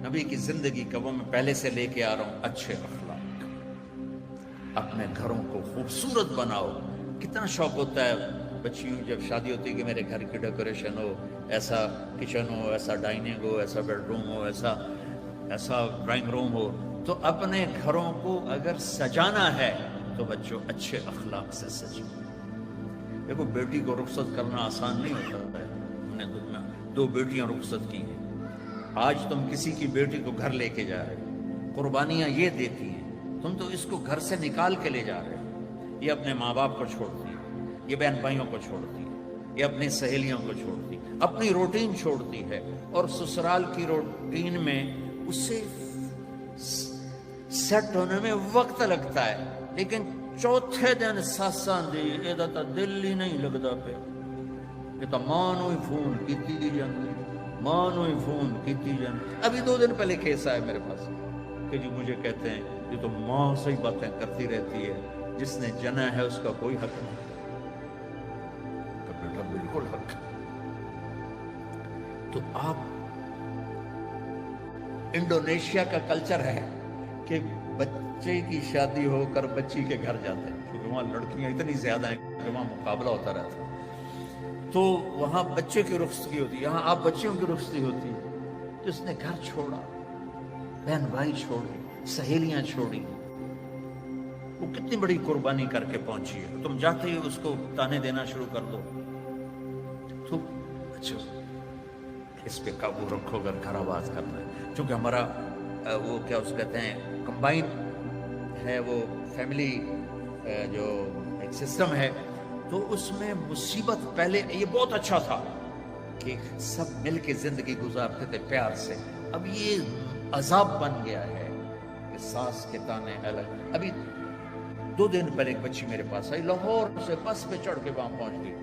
نبی کی زندگی کا وہ میں پہلے سے لے کے آ رہا ہوں، اچھے اخلاق، اپنے گھروں کو خوبصورت بناؤ۔ کتنا شوق ہوتا ہے بچیوں جب شادی ہوتی ہے کہ میرے گھر کی ڈیکوریشن ہو، ایسا کچن ہو، ایسا ڈائننگ ہو، ایسا بیڈ روم ہو، ایسا ڈرائنگ روم ہو۔ تو اپنے گھروں کو اگر سجانا ہے تو بچوں اچھے اخلاق سے سجو۔ دیکھو بیٹی کو رخصت کرنا آسان نہیں ہوتا ہے، ہم نے 2 بیٹیاں رخصت کی ہیں۔ آج تم کسی کی بیٹی کو گھر لے کے جا رہے ہو، قربانیاں یہ دیتی ہیں، تم تو اس کو گھر سے نکال کے لے جا رہے ہو۔ یہ اپنے ماں باپ کو چھوڑتی ہے، یہ بہن بھائیوں کو چھوڑتی ہے، یہ اپنی سہیلیوں کو چھوڑتی ہے، اپنی روٹین چھوڑتی ہے، اور سسرال کی روٹین میں اسے سیٹ ہونے میں وقت لگتا ہے، لیکن چوتھے دن ساساں دی ایدہ تا دل ہی نہیں لگدا پہ، یہ تو ماں ہی فون کیتی جاندی، ماں ہی فون کیتی جاندی۔ ابھی 2 دن پہلے کیس آئے میرے پاس کہ جو مجھے کہتے ہیں یہ تو ماں سے ہی باتیں کرتی رہتی ہے، جس نے جنا ہے اس کا کوئی حق نہیں۔ کہ بیٹا بالکل حق ہے۔ تو آپ انڈونیشیا کا کلچر ہے کہ بچے کی شادی ہو کر بچی کے گھر جاتے ہیں، کیونکہ وہاں لڑکیاں اتنی زیادہ ہیں کہ وہاں مقابلہ ہوتا رہتا ہے، تو وہاں بچے کی رخصتی ہوتی ہے، یہاں آپ بچیوں کی رخصتی ہوتی ہے۔ جس نے گھر چھوڑا، بہن بھائی چھوڑے، سہیلیاں چھوڑی، وہ کتنی بڑی قربانی کر کے پہنچی ہے، تم جاتے ہی اس کو تانے دینا شروع کر دو تو اچھا اس پہ قابو رکھو اگر گھر آباد کرنا ہے۔ چونکہ ہمارا وہ کیا اس کہتے ہیں کمبائن ہے، وہ فیملی جو ایک سسٹم ہے، تو اس میں مصیبت پہلے یہ بہت اچھا تھا کہ سب مل کے زندگی گزارتے تھے پیار سے، اب یہ عذاب بن گیا ہے کہ ساس کے تانے الگ۔ ابھی 2 دن پہلے ایک بچی میرے پاس آئی، لاہور سے بس پہ چڑھ کے وہاں پہنچ گئی،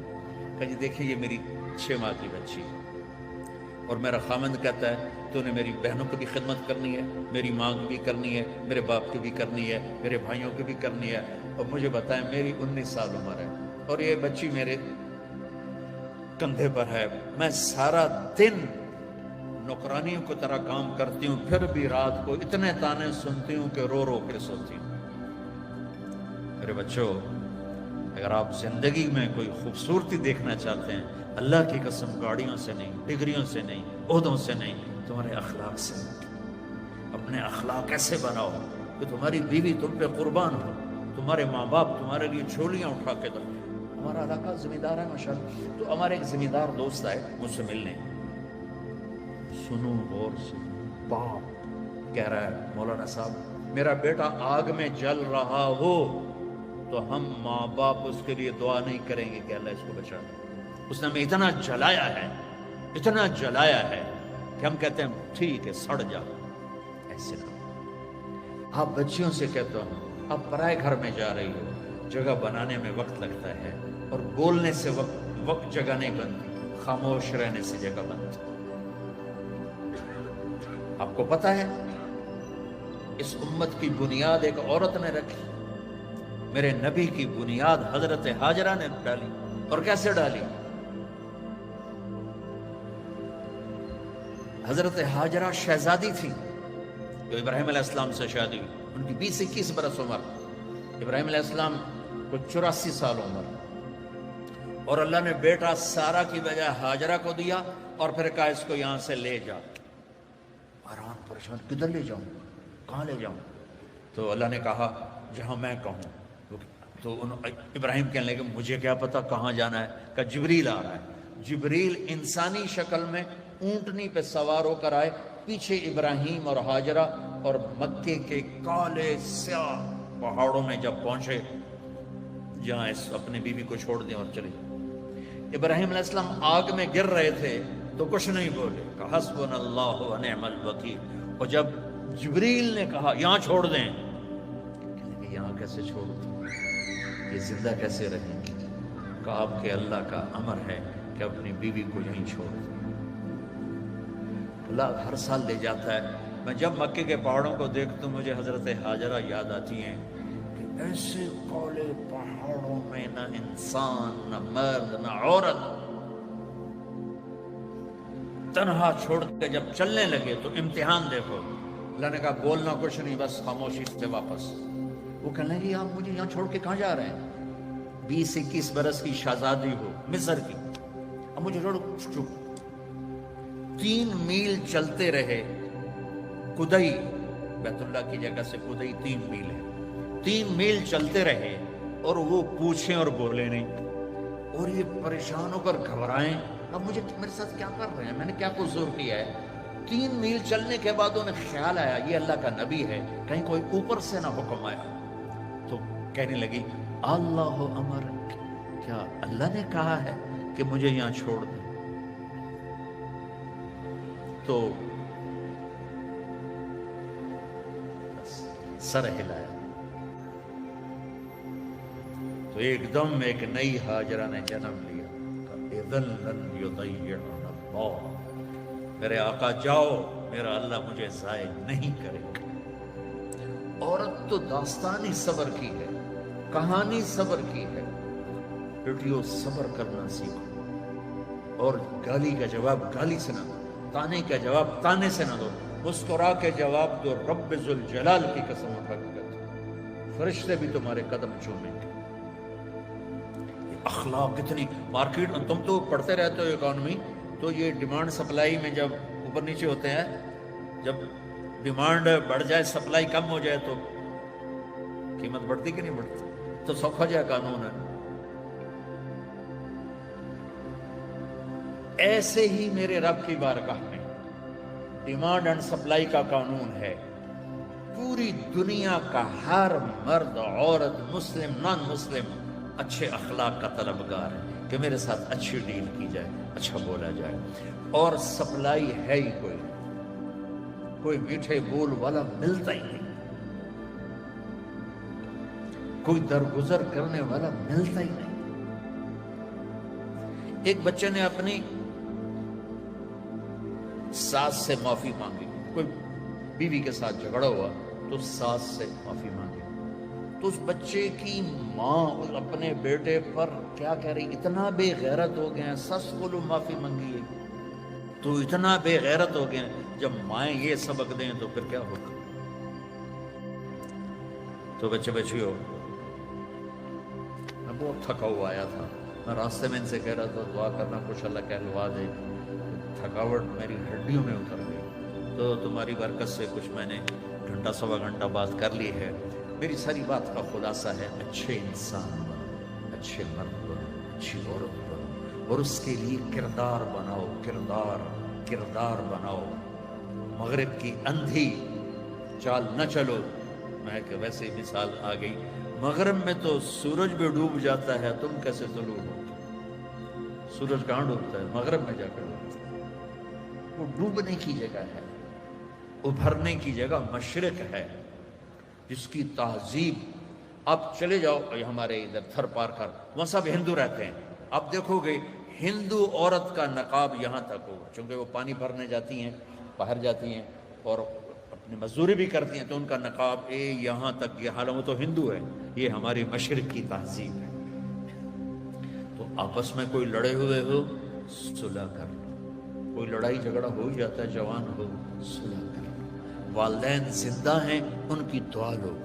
کہ جی دیکھیں یہ میری 6 ماہ کی بچی ہے، اور میرا خامند کہتا ہے تو نے میری بہنوں کی بھی خدمت کرنی ہے، میری ماں کی بھی کرنی ہے، میرے باپ کی بھی کرنی ہے، میرے بھائیوں کی بھی کرنی ہے، اور مجھے بتائیں میری 19 سال عمر ہے اور یہ بچی میرے کندھے پر ہے، میں سارا دن نوکرانیوں کی طرح کام کرتی ہوں، پھر بھی رات کو اتنے تانے سنتی ہوں کہ رو رو کے سوتی ہوں۔ میرے بچوں، اگر آپ زندگی میں کوئی خوبصورتی دیکھنا چاہتے ہیں، اللہ کی قسم گاڑیوں سے نہیں، ڈگریوں سے نہیں، عہدوں سے نہیں، تمہارے اخلاق سے۔ اپنے اخلاق ایسے بناؤ کہ تمہاری بیوی تم پہ قربان ہو، تمہارے ماں باپ تمہارے لیے جھولیاں اٹھا کے دو۔ ہمارا علاقہ زمیندار ہے ماشاءاللہ، تو ہمارے ایک زمیندار دوست آئے مجھ سے ملنے، سنو غور سے، باپ کہہ رہا ہے مولانا صاحب میرا بیٹا آگ میں جل رہا ہو تو ہم ماں باپ اس کے لیے دعا نہیں کریں گے کہ اللہ اس کو بچا دے، اس نے ہمیں اتنا جلایا ہے، اتنا جلایا ہے کہ ہم کہتے ہیں ٹھیک ہے سڑ جا۔ ایسے نہ، آپ بچیوں سے کہتا ہوں آپ پرائے گھر میں جا رہی ہو، جگہ بنانے میں وقت لگتا ہے، اور بولنے سے وقت جگہ نہیں بنتی، خاموش رہنے سے جگہ بنتی۔ آپ کو پتا ہے اس امت کی بنیاد ایک عورت نے رکھی، میرے نبی کی بنیاد حضرت ہاجرہ نے ڈالی، اور کیسے ڈالی؟ حضرت ہاجرہ شہزادی تھی، جو ابراہیم علیہ السلام سے شادی ہوئی، ان کی 20-21 برس عمر، ابراہیم علیہ السلام کو 84 سال عمر، اور اللہ نے بیٹا سارا کی وجہ ہاجرہ کو دیا، اور پھر کہا اس کو یہاں سے لے جا۔ حیران پریشان، کدھر لے جاؤں، کہاں لے جاؤں؟ تو اللہ نے کہا جہاں میں کہوں۔ تو ابراہیم کہنے لگے مجھے کیا پتا کہاں جانا ہے، کہ جبریل آ رہا ہے۔ جبریل انسانی شکل میں اونٹنی پہ سوار ہو کر آئے، پیچھے ابراہیم اور ہاجرہ، اور مکے کے کالے سیاہ پہاڑوں میں جب پہنچے جہاں اپنی بیوی کو چھوڑ دیں اور چلے۔ ابراہیم علیہ السلام آگ میں گر رہے تھے تو کچھ نہیں بولے، کہ حسبنا اللہ و نعم الوکیل، اور جب جبریل نے کہا یہاں چھوڑ دیں، کہ یہاں کیسے چھوڑ دیں، یہ زندہ کیسے رہیں گی؟ کہ آپ کے اللہ کا امر ہے کہ اپنی بیوی کو یہیں چھوڑ دیں۔ اللہ ہر سال لے جاتا ہے۔ میں جب مکے کے پہاڑوں کو دیکھتا ہوں مجھے حضرت ہاجرہ یاد آتی ہیں کہ ایسے کالے پہاڑوں میں نہ انسان، نہ مرد، نہ عورت، تنہا چھوڑ کے جب چلنے لگے تو امتحان دیکھو، اللہ نے کہا بولنا کچھ نہیں، بس خاموشی سے واپس۔ وہ کہنے لگے آپ مجھے یہاں چھوڑ کے کہاں جا رہے ہیں؟ 20-21 برس کی شہزادی ہو مصر کی، اب مجھے چھوڑ۔ 3 میل چلتے رہے، قدئی بیت اللہ کی جگہ سے قدئی 3 میل ہے، 3 میل چلتے رہے اور وہ پوچھیں اور بولے نہیں، اور یہ پریشان ہو کر گھبرائیں اب مجھے میرے ساتھ کیا کر رہے ہیں، میں نے کیا قصور کیا ہے؟ 3 میل چلنے کے بعد انہیں خیال آیا یہ اللہ کا نبی ہے، کہیں کوئی اوپر سے نہ حکم آیا، تو کہنے لگی اللہ امر، کیا اللہ نے کہا ہے کہ مجھے یہاں چھوڑ دیں؟ تو سر ہلایا تو ایک دم ایک نئی ہاجرہ نے جنم لیا۔ اذن لن یضیعنا اللہ، میرے آقا جاؤ، میرا اللہ مجھے ضائع نہیں کرے گا۔ عورت تو داستانی صبر کی ہے، کہانی صبر کی ہے، بیٹیوں صبر کرنا سیکھو، اور گالی کا جواب گالی سے نہ دو، تانے کا جواب تانے سے نہ دو، مسکرا کے جواب دو، رب ذوالجلال کی قسم اٹھا کے کہتے فرشتے بھی تمہارے قدم چومیں گے۔ اخلاق اتنی مارکیٹ، تم تو پڑھتے رہتے ہو اکانومی، تو یہ ڈیمانڈ سپلائی میں جب اوپر نیچے ہوتے ہیں، جب ڈیمانڈ بڑھ جائے سپلائی کم ہو جائے تو قیمت بڑھتی کہ نہیں بڑھتی؟ تو سوکھا جائے قانون ہے۔ ایسے ہی میرے رب کی بارگاہ میں ڈیمانڈ اینڈ سپلائی کا قانون ہے، پوری دنیا کا ہر مرد عورت مسلم نان مسلم اچھے اخلاق کا طلبگار ہے کہ میرے ساتھ اچھی ڈیل کی جائے، اچھا بولا جائے، اور سپلائی ہے ہی کوئی میٹھے بول والا ملتا ہی نہیں، کوئی درگزر کرنے والا ملتا ہی نہیں۔ ایک بچے نے اپنی ساس سے معافی مانگی، کوئی بیوی کے ساتھ جھگڑا ہوا تو ساس سے معافی مانگی، تو اس بچے کی ماں اپنے بیٹے پر کیا کہہ رہی، اتنا بے غیرت ہو گئے ہیں، سس کو لو معافی مانگی ہے تو اتنا بے غیرت ہو گئے ہیں، جب مائیں یہ سبق دیں تو پھر کیا ہوگا؟ تو بچے بچیوں، میں بہت تھکا ہوا آیا تھا، میں راستے میں ان سے کہہ رہا تھا دعا کرنا کچھ اللہ کہلوا دے، تھکاوٹ میری ہڈیوں میں اتر گئی، تو تمہاری برکت سے کچھ میں نے گھنٹہ سوا گھنٹہ بات کر لی ہے۔ میری ساری بات کا خلاصہ ہے اچھے انسان بنو، اچھے مرد بنو، اچھی عورت بنو، اور اس کے لیے کردار بناؤ، کردار بناؤ۔ مغرب کی اندھی چال نہ چلو۔ میں کہ ویسے ہی مثال آ گئی، مغرب میں تو سورج بھی ڈوب جاتا ہے، تم کیسے طلوع ہوتے؟ سورج کہاں ڈوبتا ہے؟ مغرب میں جا کر ڈوبتا ہے۔ وہ ڈوبنے کی جگہ ہے، ابھرنے کی جگہ مشرق ہے، جس کی تہذیب، آپ چلے جاؤ ہمارے ادھر تھر پار کر، وہاں سب ہندو رہتے ہیں، آپ دیکھو گے ہندو عورت کا نقاب یہاں تک ہوگا، چونکہ وہ پانی بھرنے جاتی ہیں، باہر جاتی ہیں اور اپنی مزدوری بھی کرتی ہیں، تو ان کا نقاب یہاں تک، یہ حالانکہ وہ تو ہندو ہے، یہ ہماری مشرق کی تہذیب ہے۔ تو آپس میں کوئی لڑے ہوئے ہو، صلح کر لو، کوئی لڑائی جھگڑا ہو ہی جاتا ہے، جوان ہو صلح کر لو، والدین زندہ ہیں ان کی دعا لو،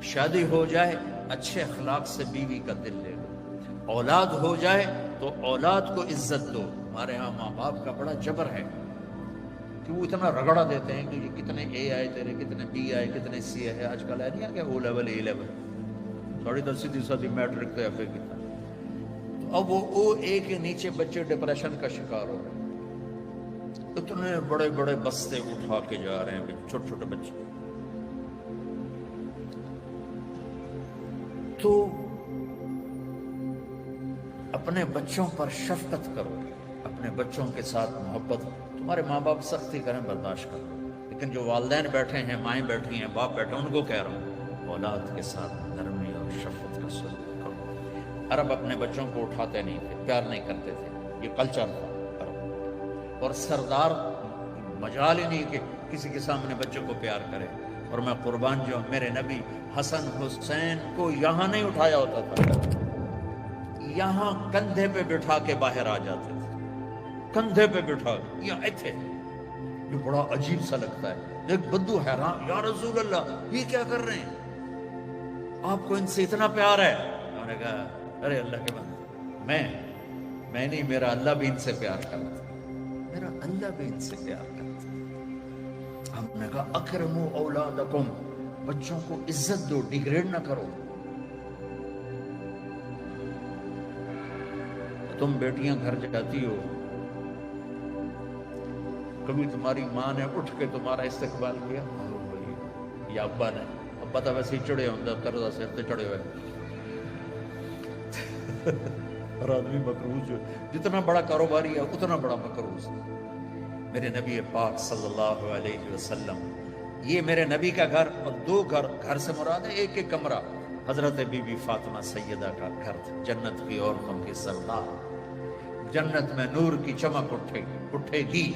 شادی ہو جائے اچھے اخلاق سے بیوی کا دل لے لو، اولاد ہو جائے تو اولاد کو عزت دو۔ ہمارے ہاں ماں باپ کا بڑا جبر ہے کہ وہ اتنا رگڑا دیتے ہیں کہ یہ کتنے اے آئے تیرے، کتنے بی آئے، کتنے سی آئے، آج کل ہے نہیں ہے کہ او لیول اے لیول، 10.5 میٹرک تو ایف اے کی تھا، تو اب وہ او اے کے نیچے بچے ڈپریشن کا شکار ہو رہے ہیں، اتنے بڑے بڑے بستے اٹھا کے جا رہے ہیں چھوٹے چھوٹے بچے۔ تو اپنے بچوں پر شفقت کرو، اپنے بچوں کے ساتھ محبت، تمہارے ماں باپ سختی کریں برداشت کرو، لیکن جو والدین بیٹھے ہیں، مائیں بیٹھی ہیں، باپ بیٹھے ہیں، ان کو کہہ رہا ہوں اولاد کے ساتھ نرمی اور شفقت کا سلوک کرو۔ عرب اپنے بچوں کو اٹھاتے نہیں تھے، پیار نہیں کرتے تھے، یہ کلچر تھا عرب، اور سردار مجال ہی نہیں کہ کسی کے سامنے بچوں کو پیار کرے، اور میں قربان جو میرے نبی حسن حسین کو یہاں نہیں اٹھایا ہوتا تھا، یہاں کندھے پہ بٹھا کے باہر آ جاتے تھے، کندھے پہ بٹھا یا ایتھے. یہ بڑا عجیب سا لگتا ہے. ایک بدو حیران, یا رسول اللہ یہ کیا کر رہے ہیں, آپ کو ان سے اتنا پیار ہے؟ انہوں نے کہا ارے اللہ کے بندے, میں نہیں, میرا اللہ بھی ان سے پیار کرتا, میرا اللہ بھی ان سے پیار کرتا. ہم نے کہا اکرموا اولادکم, بچوں کو عزت دو, ڈیگریڈ نہ کرو. تم بیٹیاں گھر جاتی ہو, کبھی تمہاری ماں نے اٹھ کے تمہارا استقبال کیا؟ یا ابا نے؟ ابا تو ویسے ہی چڑھے ہوتا, کرزہ سے تے چڑھے ہوئے. اور آدمی مقروض, جتنا بڑا کاروباری ہے اتنا بڑا مقروض. میرے نبی پاک صلی اللہ علیہ وسلم, یہ میرے نبی کا گھر, اور 2 گھر سے مراد ہے, ایک کمرہ حضرت بی بی فاطمہ سیدہ کا گھر تھا, جنت کی عورتوں کی سردار. جنت میں نور کی چمک اٹھے گی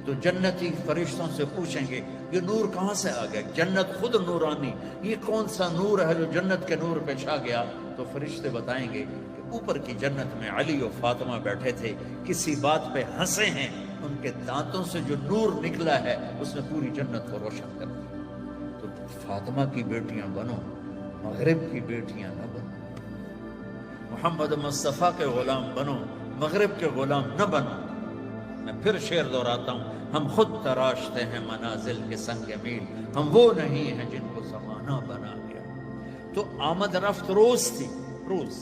تو جنتی فرشتوں سے پوچھیں گے یہ نور کہاں سے آ گیا؟ جنت خود نورانی, یہ کون سا نور ہے جو جنت کے نور پہ چھا گیا؟ تو فرشتے بتائیں گے کہ اوپر کی جنت میں علی و فاطمہ بیٹھے تھے, کسی بات پہ ہنسے ہیں, ان کے دانتوں سے جو نور نکلا ہے اس نے پوری جنت کو روشن کر دیا. تو فاطمہ کی بیٹیاں بنو, مغرب کی بیٹیاں نہ بنو. محمد مصطفیٰ کے غلام بنو, مغرب کے غلام نہ بنو. میں پھر شعر دہراتا ہوں, ہم خود تراشتے ہیں منازل کے سنگ میل, ہم وہ نہیں ہیں جن کو زمانہ بنا گیا. تو آمد رفت روز تھی, روز.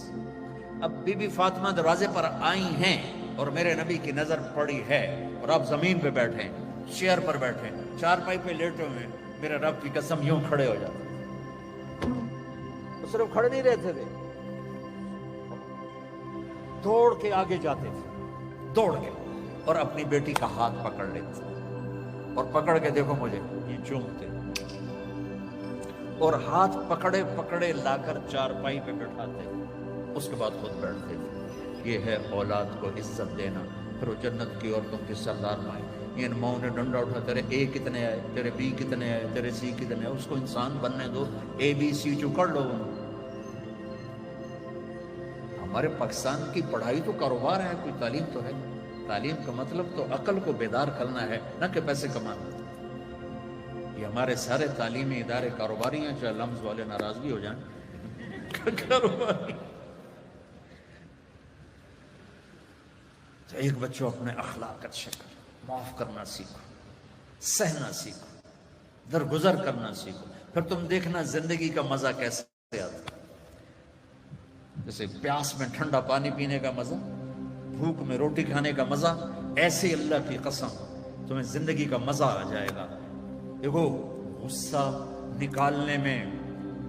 اب بی بی فاطمہ دروازے پر آئی ہیں اور میرے نبی کی نظر پڑی ہے, اور آپ زمین پہ بیٹھے ہیں, چیئر پر بیٹھے ہیں, چارپائی پہ لیٹے ہوئے ہیں. میرے رب کی قسم یوں کھڑے ہو جاتے, وہ صرف کھڑے نہیں رہتے تھے, دوڑ کے آگے جاتے تھے, دوڑ کے, اور اپنی بیٹی کا ہاتھ پکڑ لیتے, اور پکڑ کے دیکھو مجھے, یہ چومتے, اور ہاتھ پکڑے پکڑے لا کر چارپائی پہ بٹھاتے, اس کے بعد خود بیٹھتے تھے. یہ ہے اولاد کو عزت دینا. پھر وہ جنت کی عورتوں کی سردار مائیں, ان ماؤں نے ڈنڈا اٹھا, تیرے اے کتنے آئے, تیرے بی کتنے آئے, تیرے سی کتنے آئے, اس کو انسان بننے دو, اے بی سی چکڑ لو. ہمارے پاکستان کی پڑھائی تو کاروبار ہے, کوئی تعلیم تو ہے. تعلیم کا مطلب تو عقل کو بیدار کرنا ہے, نہ کہ پیسے کمانا. یہ ہمارے سارے تعلیمی ادارے کاروباری ہیں, چاہے لمز والے ناراض بھی ہو جائیں. کاروباری. تو ایک بچوں اپنے اخلاق اچھے کرو, معاف کرنا سیکھو, سہنا سیکھو, درگزر کرنا سیکھو. پھر تم دیکھنا زندگی کا مزہ کیسے آتا ہے. جیسے پیاس میں ٹھنڈا پانی پینے کا مزہ, بھوک میں روٹی کھانے کا مزہ, ایسے اللہ کی قسم تمہیں زندگی کا مزہ آ جائے گا. دیکھو غصہ نکالنے میں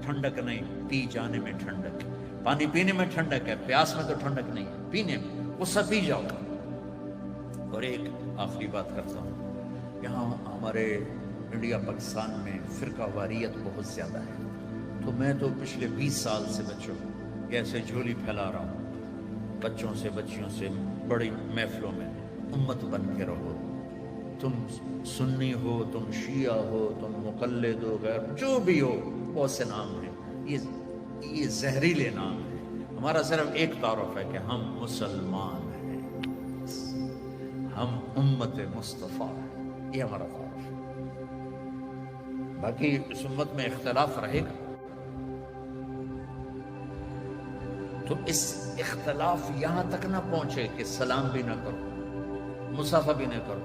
ٹھنڈک نہیں, پی جانے میں ٹھنڈک ہے. پانی پینے میں ٹھنڈک ہے, پیاس میں تو ٹھنڈک نہیں ہے, پینے میں غصہ پی جاؤ. اور ایک آخری بات کرتا ہوں, یہاں ہمارے انڈیا پاکستان میں فرقہ واریت بہت زیادہ ہے. تو میں تو پچھلے 20 سال سے بچوں ایسے جھولی پھیلا رہا ہوں, بچوں سے بچیوں سے بڑی محفلوں میں, امت بن کے رہو. تم سنی ہو, تم شیعہ ہو, تم مقلد ہو, غیر جو بھی ہو, بہت سے نام ہیں, یہ زہریلے نام ہیں. ہمارا صرف ایک تعارف ہے کہ ہم مسلمان ہیں, ہم امت مصطفیٰ ہیں, یہ ہمارا تعارف ہے. باقی اس امت میں اختلاف رہے گا, تو اس اختلاف یہاں تک نہ پہنچے کہ سلام بھی نہ کرو, مصافحہ بھی نہ کرو,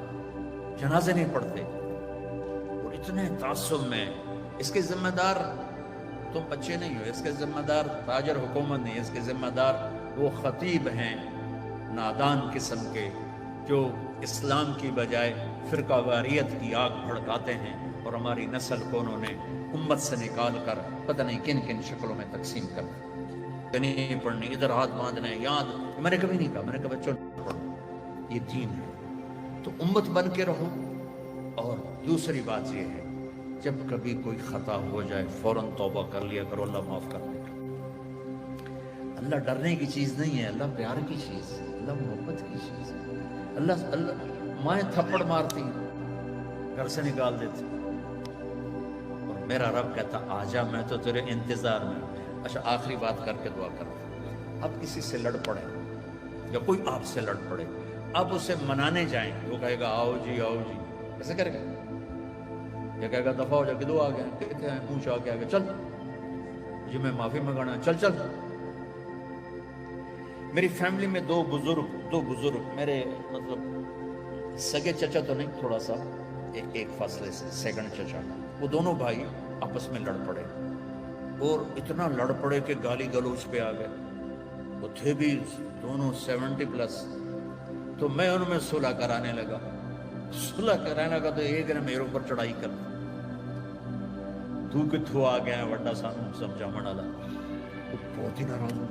جنازے نہیں پڑھتے, اور اتنے تعصب میں. اس کے ذمہ دار تم بچے نہیں ہو, اس کے ذمہ دار تاجر حکومت نہیں, اس کے ذمہ دار وہ خطیب ہیں نادان قسم کے جو اسلام کی بجائے فرقہ واریت کی آگ بھڑکاتے ہیں, اور ہماری نسل کو انہوں نے امت سے نکال کر پتہ نہیں کن کن شکلوں میں تقسیم کر دیا. نہیں پڑھنی, ادھر ہاتھ باندھنا ہے, یاد. میں نے کبھی نہیں کہا, میں نے کہا بچوں پڑھو, یہ دین ہے. تو امت بن کے رہو. اور دوسری بات یہ ہے, جب کبھی کوئی خطا ہو جائے فوراً توبہ کر لیا کرو, اللہ معاف کر دے گا. اللہ ڈرنے کی چیز نہیں ہے, اللہ پیار کی چیز ہے, اللہ محبت کی چیز ہے. اللہ مائیں تھپڑ مارتی ہیں, گھر سے نکال دیتی, اور میرا رب کہتا آجا, میں تو تیرے انتظار میں. اچھا آخری بات کر کے دعا کرتا, اب کسی سے لڑ پڑے یا کوئی آپ سے لڑ پڑے, اب اسے منانے جائیں وہ کہے گا آؤ جی ایسے کرے گا یا کہے گا دفعہ ہو جا کے دو آ گیا کہتے ہیں پوچھ آ کے آگے چل جی میں معافی منگانا چل میری فیملی میں دو بزرگ میرے مطلب سگے چچا تو نہیں تھوڑا سا ایک فاصلے سے سیکنڈ چچا وہ دونوں بھائی آپس میں لڑ پڑے اور اتنا لڑ پڑے کہ گالی گلوچ پہ آ گئے وہ تھے بھی دونوں 70+ تو میں ان میں صلح کرانے لگا تو ایک نے میرے اوپر چڑھائی کر تو کتھو آ گیا وڈا سانو سمجھا منا لا تو بہت ہی ناراض ہو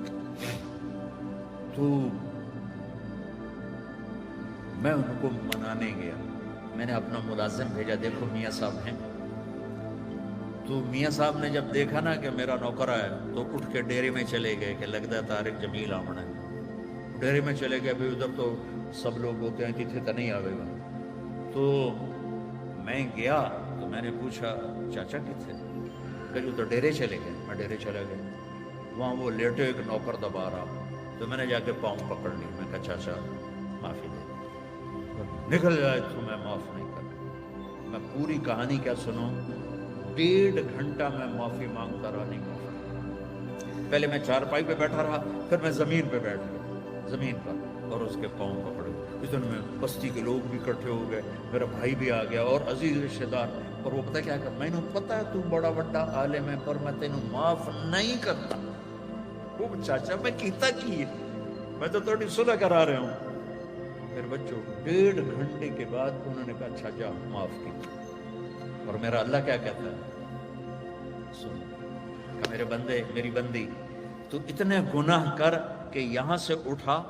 تو میں ان کو منانے گیا میں نے اپنا ملازم بھیجا دیکھو میاں صاحب ہیں تو میاں صاحب نے جب دیکھا نا کہ میرا نوکر ہے تو اٹھ کے ڈیرے میں چلے گئے کہ لگتا ہے طارق جمیل آمنا ہے ڈیرے میں چلے گئے بھی ادھر تو سب لوگ ہوتے ہیں کتنے تو نہیں آوے گا تو میں گیا تو میں نے پوچھا چاچا کتنے کہ جو تو ڈیرے چلے گئے میں ڈیرے چلے گئے وہاں وہ لیٹے ایک نوکر دبا رہا تو میں نے جا کے پاؤں پکڑ لی میں کہا چاچا معافی دے نکل جائے تو میں معاف نہیں کر میں پوری کہانی کیا سنوں 1.5 گھنٹہ میں معافی مانگتا رہا نہیں معافی پہلے میں چارپائی پہ بیٹھا رہا پھر میں زمین پہ بیٹھ گیا زمین پر اور اس کے پاؤں پکڑے اس دن میں بستی کے لوگ بھی اکٹھے ہو گئے میرا بھائی بھی آ گیا اور عزیز رشتہ دار اور وہ پتہ کیا کر میں نے پتا ہے تو بڑا بڑا عالم ہے پر میں تینوں معاف نہیں کرتا وہ چاچا میں کیتا کی میں تو تھوڑی صلح کرا رہا ہوں پھر بچوں 1.5 گھنٹے کے بعد انہوں نے کہا اچھا جا معاف کی اور میرا اللہ کیا کہتا ہے سن کہ میرے بندے میری بندی تو اتنے گناہ کر کہ یہاں سے اٹھا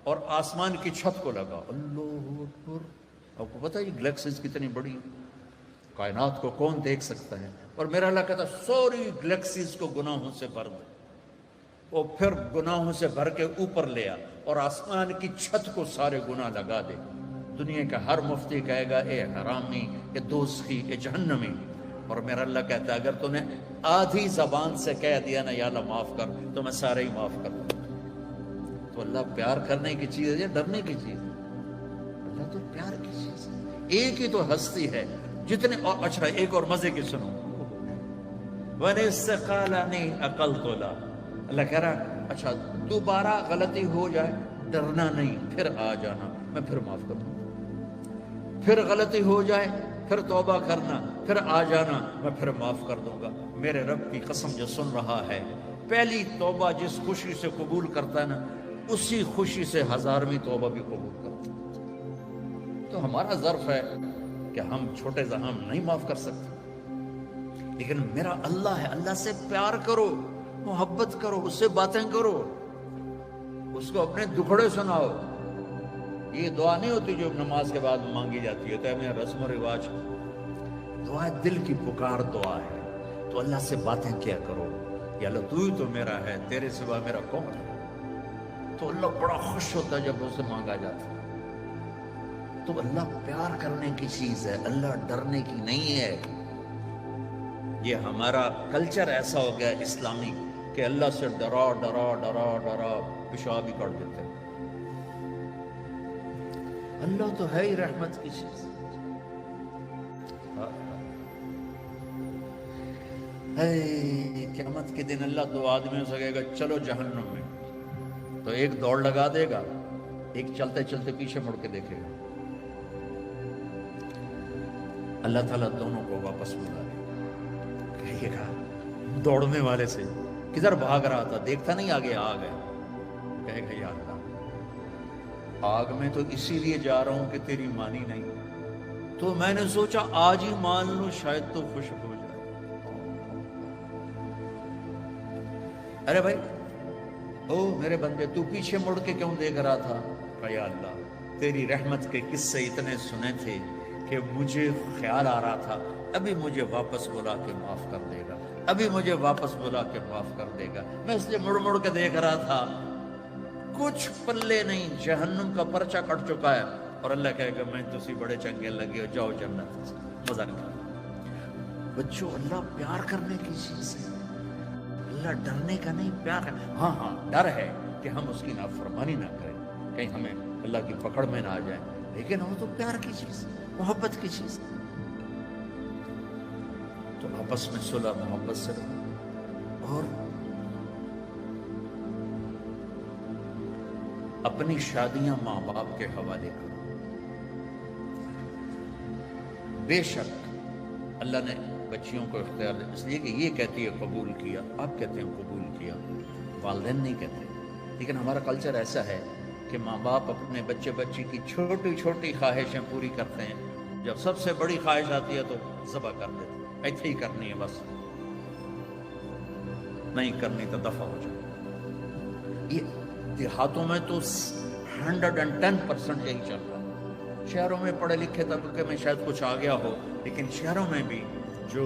اور آسمان کی چھت کو لگا اللہ اکبر آپ کو پتہ ہے یہ گلیکسیز کتنی بڑی کائنات کو کون دیکھ سکتا ہے اور میرا اللہ کہتا ہے سوری گلیکسیز کو گناہوں سے بھر دے وہ پھر گناہوں سے بھر کے اوپر لیا اور آسمان کی چھت کو سارے گناہ لگا دے دنیا کا ہر مفتی کہے گا اے حرامی اے دوزخی اے جہنمی اور میرا اللہ کہتا ہے اگر تو نے آدھی زبان سے کہہ دیا نا یا اللہ معاف کر تو میں سارے ہی معاف کر دوں تو اللہ پیار کرنے کی چیز ہے یا ڈرنے کی چیز ہے اللہ تو پیار کی چیز ہے ایک ہی تو ہستی ہے جتنے اور اچھا ایک اور مزے کی سنو وَنِسْتَقَالَنِي أَقَلْتُ لَا اللہ کہہ رہا اچھا دوبارہ غلطی ہو جائے ڈرنا نہیں پھر آ جانا میں پھر معاف کر دوں پھر غلطی ہو جائے پھر توبہ کرنا پھر آ جانا میں پھر معاف کر دوں گا میرے رب کی قسم جو سن رہا ہے پہلی توبہ جس خوشی سے قبول کرتا ہے نا اسی خوشی سے 1000ویں توبہ بھی قبول کرتا ہے تو ہمارا ظرف ہے کہ ہم چھوٹے ہم نہیں معاف کر سکتے لیکن میرا اللہ ہے اللہ سے پیار کرو محبت کرو اس سے باتیں کرو اس کو اپنے دکھڑے سناؤ یہ دعا نہیں ہوتی جو نماز کے بعد مانگی جاتی ہے تو میں رسم و رواج دعا دل کی پکار دعا ہے تو اللہ سے باتیں کیا کرو یا اللہ تو ہی تو میرا ہے تیرے سوا میرا کون ہے تو اللہ بڑا خوش ہوتا ہے جب اسے مانگا جاتا ہے تو اللہ پیار کرنے کی چیز ہے اللہ ڈرنے کی نہیں ہے یہ ہمارا کلچر ایسا ہو گیا اسلامی کہ اللہ سے ڈرا ڈرا ڈرا ڈرا پیشاب ہی کر دیتے ہیں اللہ تو ہے ہی رحمت کی چیز قیامت کے دن اللہ 2 آدمیوں سے کہے گا چلو جہنم میں تو ایک دوڑ لگا دے گا ایک چلتے چلتے پیچھے مڑ کے دیکھے گا اللہ تعالیٰ دونوں کو واپس بلا دے کہے گا دوڑنے والے سے کدھر بھاگ رہا تھا دیکھتا نہیں آگے آ گیا کہے گا یا اللہ آگ میں تو اسی لیے جا رہا ہوں کہ تیری مانی نہیں تو میں نے سوچا آج ہی مان لوں شاید تو خوش ہو جائے ارے بھائی او میرے بندے تو پیچھے مڑ کے کیوں دیکھ رہا تھا کہ یا اللہ تیری رحمت کے قصے اتنے سنے تھے کہ مجھے خیال آ رہا تھا ابھی مجھے واپس بلا کے معاف کر دے گا ابھی مجھے واپس بلا کے معاف کر دے گا میں اس لیے مڑ مڑ کے دیکھ رہا تھا کچھ پلے نہیں جہنم کا پرچہ کٹ چکا ہے اور اللہ کہے گا میں تسی بڑے چنگے لگے ہو جاؤ جنت مزہ نکال بچوں اللہ پیار کرنے کی چیز ہے اللہ ڈرنے کا نہیں پیار ہے ہاں ڈر ہے کہ ہم اس کی نافرمانی نہ کریں کہیں ہمیں اللہ کی پکڑ میں نہ آ جائیں، لیکن وہ تو پیار کی چیز، محبت کی چیز، تو آپس میں صلح محبت سے رہو، اور اپنی شادیاں ماں باپ کے حوالے کرو۔ بے شک اللہ نے بچیوں کو اختیار دیا، اس لیے کہ یہ کہتی ہے قبول کیا، آپ کہتے ہیں قبول کیا، والدین نہیں کہتے۔ لیکن ہمارا کلچر ایسا ہے کہ ماں باپ اپنے بچے بچی کی چھوٹی چھوٹی خواہشیں پوری کرتے ہیں، جب سب سے بڑی خواہش آتی ہے تو ذبح کر دیتے ہیں، ایسے ہی کرنی ہے بس، نہیں کرنی تو دفع ہو جائے۔ یہ دیہاتوں میں تو 110% یہی چل رہا ہے، شہروں میں پڑھے لکھے طبقے میں شاید کچھ آ گیا ہو، لیکن شہروں میں بھی جو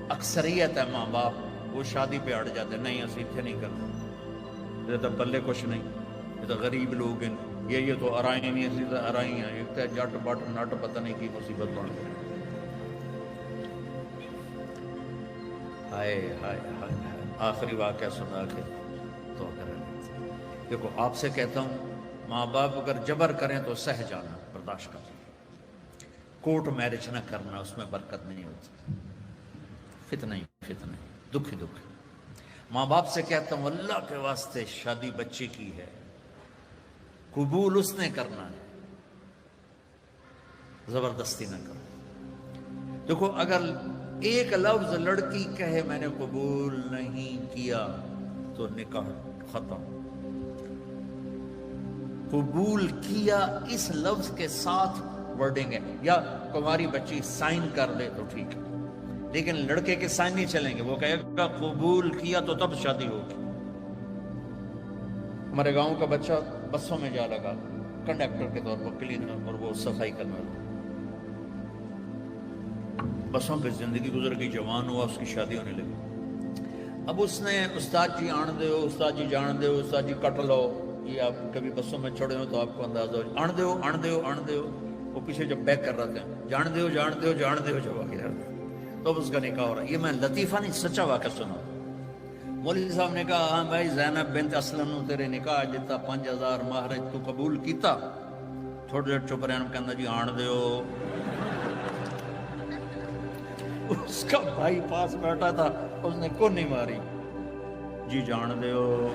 اکثریت ہے ماں باپ وہ شادی پہ اڑ جاتے، نہیں اسی اتنے نہیں کرتے، یہ تو پلے کچھ نہیں، یہ تو غریب لوگ ہیں، یہ تو ارائی نہیں، اسی تو ارائی ہیں، ایک تو جٹ بٹ نٹ پتہ نہیں کی مصیبت بن گئی۔ ہائے ہائے ہائے ہائے، آخری واقعہ سنا کے تو دیکھو، آپ سے کہتا ہوں ماں باپ اگر جبر کریں تو سہ جانا، برداشت کرنا، کورٹ میرج نہ کرنا، اس میں برکت نہیں ہوتی، فتنہ ہی فتنہ، دکھ ہی دکھ۔ ماں باپ سے کہتا ہوں اللہ کے واسطے شادی بچے کی ہے، قبول اس نے کرنا ہے، زبردستی نہ کرو۔ دیکھو اگر ایک لفظ لڑکی کہے میں نے قبول نہیں کیا تو نکاح ختم، قبول کیا اس لفظ کے ساتھ ورڈنگ ہے، یا تمہاری بچی سائن کر دے تو ٹھیک ہے، لیکن لڑکے کے سائن نہیں چلیں گے، وہ کہے گا قبول کیا تو تب شادی ہوگی۔ ہمارے گاؤں کا بچہ بسوں میں جا لگا کنڈکٹر کے طور پر، کلینر، اور وہ صفائی کرنے والا، بسوں پہ زندگی گزر گئی، جوان ہوا، اس کی شادی ہونے لگی۔ اب اس نے استاد جی آن دیو، استاد جی جان دیو، استاد جی کٹ لو، یہ آپ کبھی بسوں میں چھوڑے ہو تو آپ کو اندازہ ہو، آن دیو آن دیو آن دیو، وہ پیچھے جب بیک کر رہتے ہیں جان دیو جان دیو جان دیو، جب آگے تو اب اس کا نکاح ہو رہا ہے۔ یہ میں لطیفہ نہیں، سچا واقعہ سنا۔ مولوی صاحب نے کہا ہاں بھائی زینب بنت اسلم نو تیرے نکاح جتا 5000 مہر تو قبول کیتا؟ تھوڑے دیر چپ رہے، کہنا جی آن دیو۔ اس کا بھائی پاس بیٹھا تھا، اس نے کو نہیں ماری، جی جان دیو۔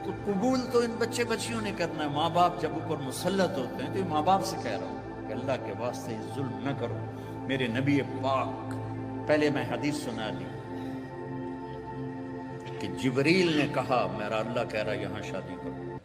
تو قبول تو ان بچے بچیوں نے کرنا ہے، ماں باپ جب اوپر مسلط ہوتے ہیں تو یہ ماں باپ سے کہہ رہا ہوں کہ اللہ کے واسطے ظلم نہ کرو۔ میرے نبی پاک، پہلے میں حدیث سنا دی کہ جبریل نے کہا میرا اللہ کہہ رہا یہاں شادی کرو،